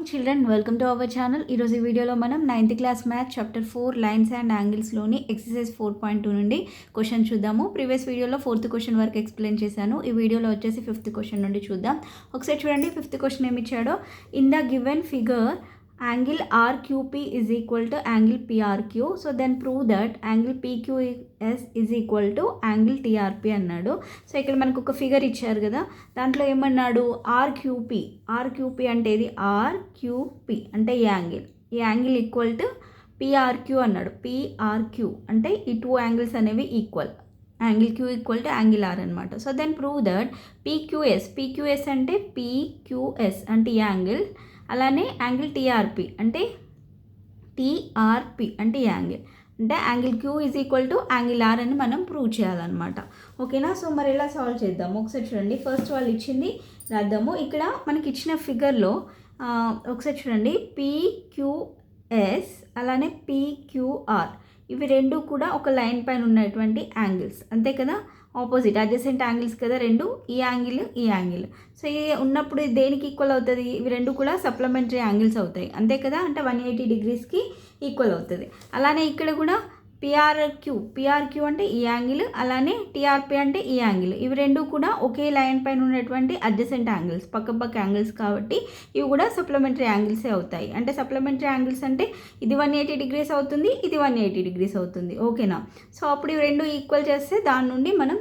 children, welcome to our channel. ఈ రోజు వీడియోలో మనం 9th class maths chapter 4 lines and angles లోని ఎక్సర్సైజ్ 4.2 నుండి క్వశ్చన్ చూద్దాము. ప్రీవియస్ వీడియోలో 4th క్వశ్చన్ వరకు ఎక్స్ప్లెయిన్ చేశాను. ఈ వీడియోలో వచ్చేసి 5th క్వశ్చన్ నుండి చూద్దాం. ఒకసారి చూడండి 5th క్వశ్చన్ ఏమి ఇచ్చాడో. In the given figure angle RQP is equal to angle PRQ. So then prove that angle PQS is equal to angle TRP అన్నాడు. సో ఇక్కడ మనకు ఒక ఫిగర్ ఇచ్చారు కదా, దాంట్లో ఏమన్నాడు RQP అంటే ఇది RQP అంటే ఈ యాంగిల్ ఈక్వల్ టు PRQ అన్నాడు. PRQ అంటే ఈ టూ యాంగిల్స్ అనేవి equal, angle Q equal to angle R అనమాట. So then prove that PQS అంటే PQS అంటే ఈ యాంగిల్, అలానే యాంగిల్ టీఆర్పి అంటే ఈ యాంగిల్ అంటే angle Q is equal to angle R అని మనం ప్రూవ్ చేయాలన్నమాట. ఓకేనా? సో మరి ఎలా సాల్వ్ చేద్దాము ఒకసారి చూడండి. ఫస్ట్ వాళ్ళు ఇచ్చింది రాద్దాము. ఇక్కడ మనకి ఇచ్చిన ఫిగర్లో ఒకసారి చూడండి, PQS అలానే PQR ఇవి రెండు కూడా ఒక లైన్ పైన ఉన్నటువంటి యాంగిల్స్, అంతే కదా, ఆపోజిట్ అడ్జసెంట్ యాంగిల్స్ కదా రెండు, ఈ యాంగిల్. సో ఇది ఉన్నప్పుడు దేనికి ఈక్వల్ అవుతుంది? ఇవి రెండు కూడా సప్లిమెంటరీ యాంగిల్స్ అవుతాయి, అంతే కదా, అంటే 180 డిగ్రీస్కి ఈక్వల్ అవుతుంది. అలానే ఇక్కడ కూడా PRQ అంటే ఈ యాంగిల్, అలానే TRP అంటే ఈ యాంగిల్, ఇవి రెండు కూడా ఒకే లైన్ పైన ఉన్నటువంటి అడ్జసెంట్ యాంగిల్స్, పక్క యాంగిల్స్ కాబట్టి ఇవి కూడా సప్లిమెంటరీ యాంగిల్సే అవుతాయి. అంటే సప్లిమెంటరీ యాంగిల్స్ అంటే ఇది 180 డిగ్రీస్ అవుతుంది, ఇది 180 డిగ్రీస్ అవుతుంది. ఓకేనా? సో అప్పుడు ఇవి రెండు ఈక్వల్ చేస్తే దాని నుండి మనం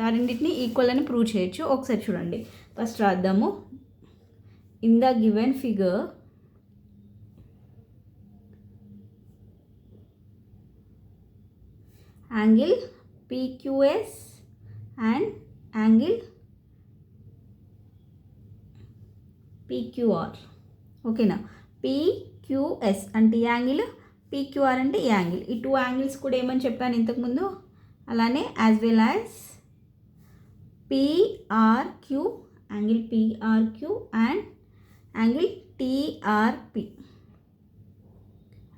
రెండింటిని ఈక్వల్ అని ప్రూవ్ చేయొచ్చు. ఒకసారి చూడండి, ఫస్ట్ రాద్దాము. In the given figure angle PQS and angle PQR. ఓకేనా? PQS అంటే ఈ యాంగిల్, PQR అంటే ఈ యాంగిల్. ఈ టూ యాంగిల్స్ కూడా ఏమని చెప్పాను ఇంతకుముందు, అలానే as well as PRQ, angle PRQ and angle TRP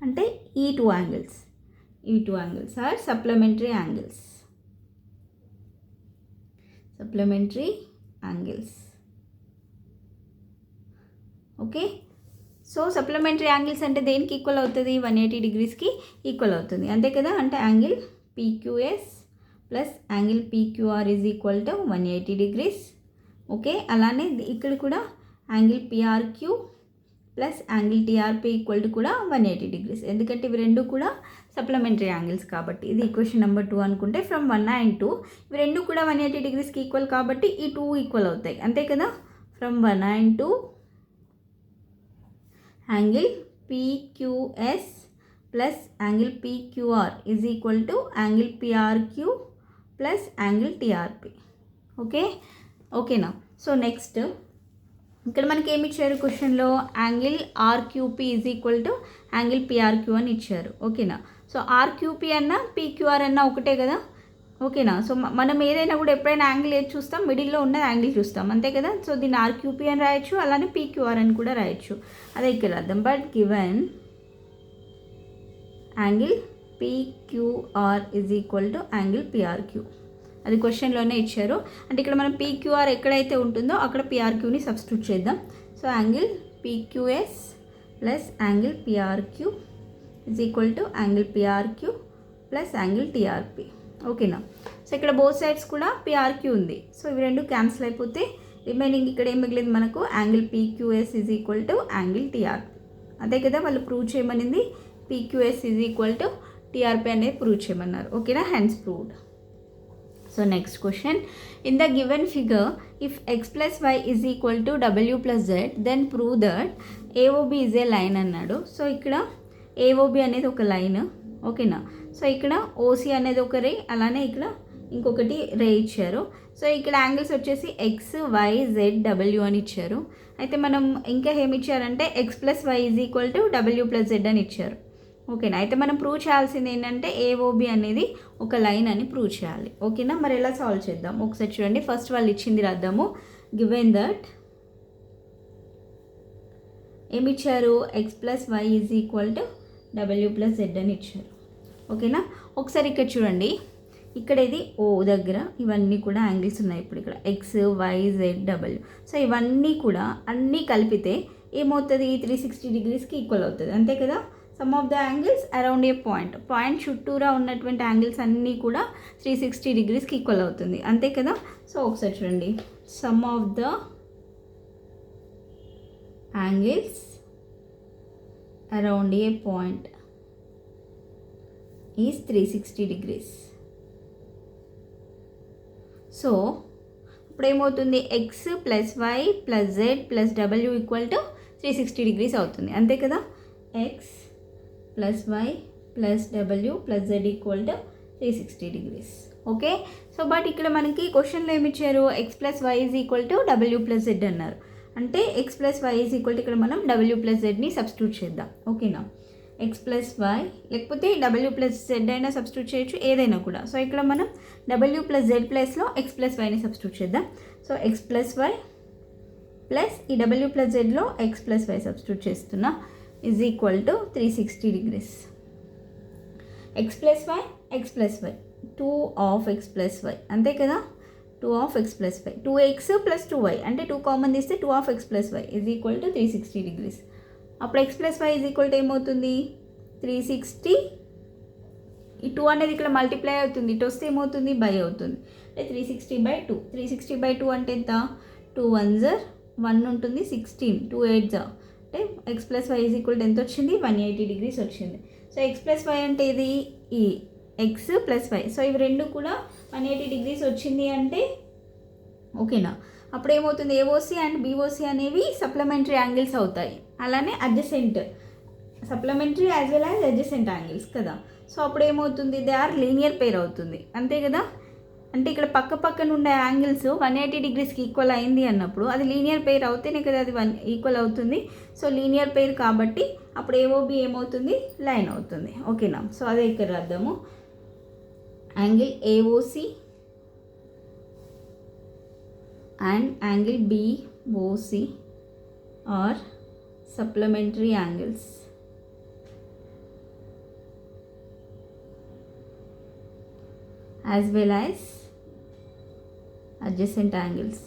అంటే ఈ two angles are supplementary angles. Okay, so supplementary angles అంటే దేనికి ఈక్వల్ అవుతుంది? 180 డిగ్రీస్కి ఈక్వల్ అవుతుంది, అంతే కదా. అంటే angle PQS plus angle PQR is equal to 180 degrees. Okay, అలానే ఇక్కడ కూడా angle PRQ plus angle TRP equal to కూడా 180 డిగ్రీస్, ఎందుకంటే ఇవి రెండు కూడా సప్లిమెంటరీ యాంగిల్స్ కాబట్టి. ఇది ఈక్వేషన్ నెంబర్ 2 అనుకుంటే ఫ్రమ్ 1 and 2 ఇవి రెండు కూడా 180 డిగ్రీస్కి ఈక్వల్ కాబట్టి ఈ 2 ఈక్వల్ అవుతాయి, అంతే కదా. From 1 and 2 angle PQS plus angle PQR is equal to angle PRQ plus angle TRP. ఓకేనా? సో నెక్స్ట్ ఇక్కడ మనకి ఏమి ఇచ్చారు క్వశ్చన్లో, angle RQP is equal to angle PRQ అని ఇచ్చారు. ఓకేనా? సో RQP అన్నా PQR అన్నా ఒకటే కదా. ఓకేనా? సో మనం ఏదైనా కూడా ఎప్పుడైనా యాంగిల్ ఏది చూస్తాం, మిడిల్లో ఉన్న యాంగిల్ చూస్తాం, అంతే కదా. సో దీన్ని RQP అని రాయొచ్చు, అలానే PQR అని కూడా రాయొచ్చు, అదే ఇక్కడ అర్థం. But given angle PQR is equal to angle PRQ, అది క్వశ్చన్లోనే ఇచ్చారు. అంటే ఇక్కడ మనం PQR ఎక్కడైతే ఉంటుందో అక్కడ PRQని సబ్స్టిట్యూట్ చేద్దాం. So angle PQS plus angle PRQ is equal to angle PRQ plus angle TRP. ఓకేనా? సో ఇక్కడ బోత్ సైడ్స్ కూడా PRQ ఉంది, సో ఇవి రెండు క్యాన్సిల్ అయిపోతే రిమైనింగ్ ఇక్కడ ఏం మిగిలింది మనకు, angle PQS is equal to angle TRP, అదే కదా వాళ్ళు ప్రూవ్ చేయమనింది. PQS is equal to TRP అనేది ప్రూవ్ చేయమన్నారు. ఓకేనా? Hence proved. So next question, in the given figure if x plus y is equal to w plus z then prove that AOB is a line అన్నాడు. So ఇక్కడ AOB అనేది ఒక line, ఓకేనా. So ఇక్కడ OC అనేది ఒక రే, అలానే ఇక్కడ ఇంకొకటి రే ఇచ్చారు. సో ఇక్కడ యాంగిల్స్ వచ్చేసి XYZW అని ఇచ్చారు. అయితే మనం ఇంకా ఏమి ఇచ్చారంటే x plus y is equal to w plus z అని ఇచ్చారు. ఓకేనా? అయితే మనం ప్రూవ్ చేయాల్సింది ఏంటంటే AOB అనేది ఒక లైన్ అని ప్రూవ్ చేయాలి. ఓకేనా? మరి ఎలా సాల్వ్ చేద్దాం ఒకసారి చూడండి. ఫస్ట్ వాళ్ళు ఇచ్చింది రాద్దాము. గివెన్ దట్ ఏమి ఇచ్చారు, x plus y is equal to w plus z అని ఇచ్చారు. ఓకేనా? ఒకసారి ఇక్కడ చూడండి, ఇక్కడ ఇది O దగ్గర ఇవన్నీ కూడా యాంగిల్స్ ఉన్నాయి. ఇప్పుడు ఇక్కడ XYZW, సో ఇవన్నీ కూడా అన్నీ కలిపితే ఏమవుతుంది 360 డిగ్రీస్కి ఈక్వల్ అవుతుంది, అంతే కదా. Some of the angles around a point చుట్టూరా ఉన్నటువంటి యాంగిల్స్ అన్నీ కూడా 360 డిగ్రీస్కి ఈక్వల్ అవుతుంది, అంతే కదా. సో ఒకసారి చూడండి, sum of the angles around a point is 360 degrees. So ఇప్పుడు ఏమవుతుంది, X plus Y plus Z plus W equal to 360 degrees అవుతుంది, అంతే కదా. X plus Y plus W plus Z equal to 360 degrees. Okay. So but ఇక్కడ మనకి క్వశ్చన్లో ఏమి ఇచ్చారు, X plus Y is equal to W plus Z అన్నారు. అంటే X plus Y is equal to ఇక్కడ మనం డబ్ల్యూ ప్లస్ జెడ్ని సబ్స్టిట్యూట్ చేద్దాం, ఓకేనా. ఎక్స్ ప్లస్ వై లేకపోతే డబ్ల్యూ ప్లస్ జెడ్ అయినా సబ్స్టిట్యూట్ చేయొచ్చు, ఏదైనా కూడా. సో ఇక్కడ మనం డబ్ల్యూ ప్లస్ జెడ్ ప్లస్లో ఎక్స్ ప్లస్ వైని సబ్స్టిట్యూట్ చేద్దాం. So X plus Y plus ఈ డబ్ల్యూ ప్లస్ జెడ్లో ఎక్స్ ప్లస్ వై సబ్స్టిట్యూట్ చేస్తున్నా is equal to 360 degrees. X plus Y 2 of X plus Y, అంతే కదా. 2 of X plus Y, 2x plus 2y అంటే 2 common తీస్తే 2 of X plus Y is equal to 360 degrees. అప్పుడు X plus Y is equal to ఏమవుతుంది 360, ఈ 2 అనేది ఇక్కడ multiply అవుతుంది, ఇటు వస్తే ఏమవుతుంది బై అవుతుంది, అంటే 360/2. 360/2 అంటే ఎంత, 2 1s 1 ఉంటుంది, 16 2 8s అంటే X plus Y is equal to ఎంత వచ్చింది 180 డిగ్రీస్ వచ్చింది. సో ఎక్స్ ప్లస్ వై అంటే ఇది ఈ ఎక్స్ ప్లస్ వై, సో ఇవి రెండు కూడా 180 డిగ్రీస్ వచ్చింది అంటే ఓకేనా. అప్పుడు ఏమవుతుంది, ఏఓసి అండ్ బీఓసి అనేవి సప్లిమెంటరీ యాంగిల్స్ అవుతాయి, అలానే adjacent supplementary as well as adjacent angles కదా. సో అప్పుడు ఏమవుతుంది, దే ఆర్ లీనియర్ పేర్ అవుతుంది, అంతే కదా. అంటే ఇక్కడ పక్క పక్కన ఉండే యాంగిల్స్ 180 డిగ్రీస్కి ఈక్వల్ అయింది అన్నప్పుడు అది లీనియర్ పేర్ అవుతేనే కదా అది ఈక్వల్ అవుతుంది. సో లీనియర్ పేర్ కాబట్టి అప్పుడు ఏఓబి ఏమవుతుంది, లైన్ అవుతుంది, ఓకేనా. సో అదే ఇక్కడ రాద్దాము, angle AOC and angle BOC are supplementary angles as well as adjacent angles,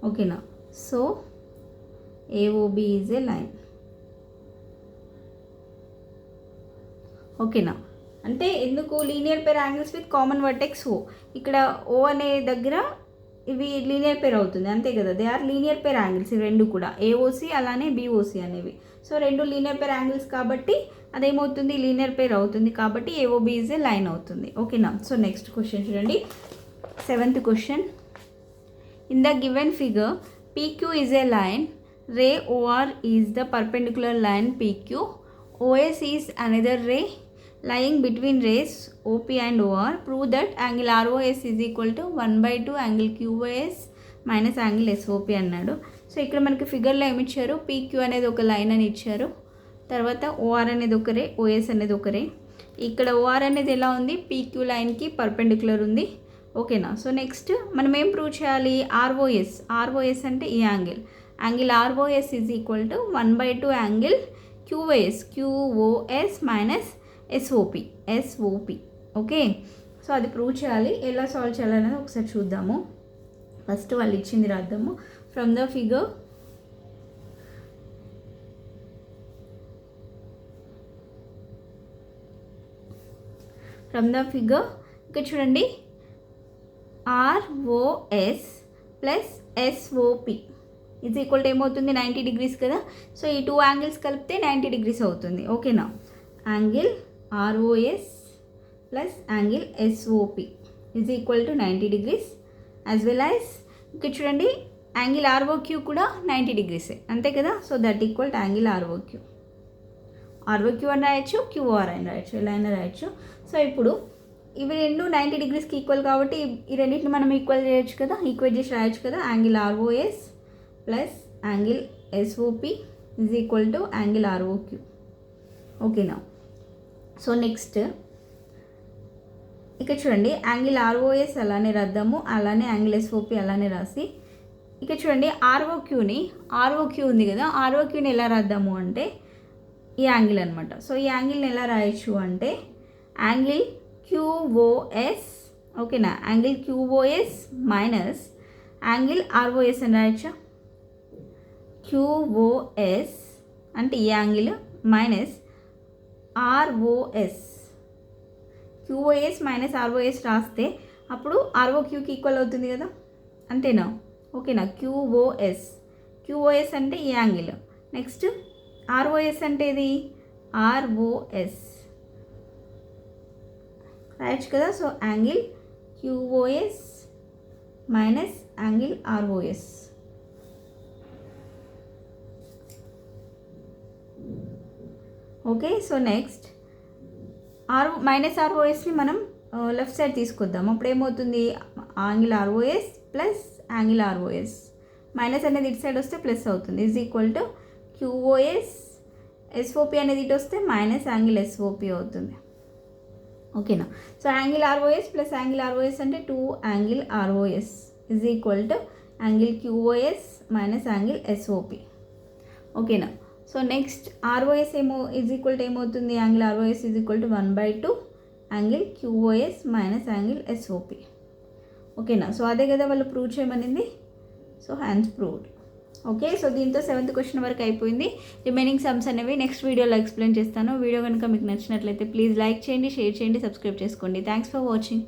okay now. So AOB is a line, okay now. అంటే ఎందుకు linear pair angles with common vertex O, ఇక్కడ O అనే దగ్గర ఇవి linear pair అవుతుంది, అంతే కదా. They are linear pair angles ఇవి రెండు కూడా, ఏఓసి అలానే బీఓసి అనేవి. సో రెండు లీనియర్ పేర్ యాంగిల్స్ కాబట్టి అదేమవుతుంది లీనియర్ పేర్ అవుతుంది, కాబట్టి ఏఓబి ఈజ్ ఏ లైన్ అవుతుంది, ఓకేనా. సో నెక్స్ట్ క్వశ్చన్ చూడండి, 7th question. In the given figure PQ is a line, ray OR is the perpendicular line PQ, OS is another ray lying between rays OP and OR. Prove that angle ROS is equal to 1/2 angle QOS minus angle SOP అన్నాడు. So ఇక్కడ మనకి ఫిగర్లో ఏమి ఇచ్చారు, PQ అనేది ఒక line అని ఇచ్చారు, తర్వాత OR అనేది ఒక రే, OS అనేది ఒక రే. ఇక్కడ OR అనేది ఎలా ఉంది, PQ లైన్కి పర్పెండిక్యులర్ ఉంది, ఓకేనా. సో నెక్స్ట్ మనం ఏం ప్రూవ్ చేయాలి, ROS అంటే ఈ angle ROS is equal to 1/2 angle QOS minus SOP, okay. So అది ప్రూవ్ చేయాలి, ఎలా సాల్వ్ చేయాలనేది ఒకసారి చూద్దాము. ఫస్ట్ వాళ్ళు ఇచ్చింది రాద్దాము. ఫ్రమ్ ద ఫిగర్ ఇక్కడ చూడండి, ROS plus SOP is equal to ఏమవుతుంది 90 డిగ్రీస్ కదా. సో ఈ 2 యాంగిల్స్ కలిపితే 90 డిగ్రీస్ అవుతుంది, ఓకేనా. Angle ROS plus angle SOP is equal to 90 degrees as well as ఇక్కడ చూడండి యాంగిల్ ROQ కూడా 90 డిగ్రీసే, అంతే కదా. So that equal to angle ROQ అని రాయొచ్చు, QR అని రాయొచ్చు, ఎలా అయినా రాయొచ్చు. సో ఇప్పుడు ఇవి రెండు 90 డిగ్రీస్కి ఈక్వల్ కాబట్టి ఈ రెండింటిని మనం ఈక్వల్ చేయొచ్చు కదా, ఈక్వేట్ చేసి రాయొచ్చు కదా. Angle ROS plus angle SOP is equal to angle ROQ, ఓకేనా. సో నెక్స్ట్ ఇక్కడ చూడండి, యాంగిల్ ROS అలానే రాద్దాము, అలానే యాంగిల్ SOP అలానే రాసి ఇక్కడ చూడండి ROQ ఉంది కదా, ROQని ఎలా రాద్దాము అంటే ఈ యాంగిల్ అనమాట. సో ఈ యాంగిల్ని ఎలా రాయొచ్చు అంటే యాంగిల్ QOS, ఓకేనా. Angle QOS minus angle ROS అని రాయొచ్చా, క్యూఓఎస్ అంటే ఈ angle minus ROS. QOS minus ROS రాస్తే అప్పుడు ఆర్ఓక్యూకి ఈక్వల్ అవుతుంది కదా, అంతేనా? ఓకేనా? క్యూఓఎస్ అంటే ఈ యాంగిల్. నెక్స్ట్ ఆర్ఓఎస్ అంటే ఇది ఆర్ఓఎస్ రాయొచ్చు కదా. So angle QOS minus angle ROS. Okay, so next minus ఆర్ఓఎస్ని మనం లెఫ్ట్ సైడ్ తీసుకొద్దాం. అప్పుడు ఏమవుతుంది? Angle ROS plus angle ROS. Minus అనేది ఇటు సైడ్ వస్తే ప్లస్ అవుతుంది. Is equal to QOS SOP అనేది ఇటు వస్తే మైనస్ యాంగిల్ ఎస్ఓపి అవుతుంది. ఓకేనా? So angle ROS plus angle ROS అంటే 2 angle ROS is equal to angle QOS minus angle SOP. ఓకేనా? So next ROS is equal to ఏమవుతుంది? Angle ROS is equal to 1/2 angle QOS minus angle SOP. ఓకేనా? So అదే కదా వాళ్ళు prove చేయమనింది. So hence proved. Okay, so దీంతో 7th question వరకు అయిపోయింది. రిమైనింగ్ సమ్స్ అనేవి నెక్స్ట్ వీడియోలో ఎక్స్ప్లెయిన్ చేస్తాను. వీడియో కనుక మీకు నచ్చినట్లయితే ప్లీజ్ లైక్ చేయండి, షేర్ చేయండి, సబ్స్క్రైబ్ చేసుకోండి. Thanks for watching.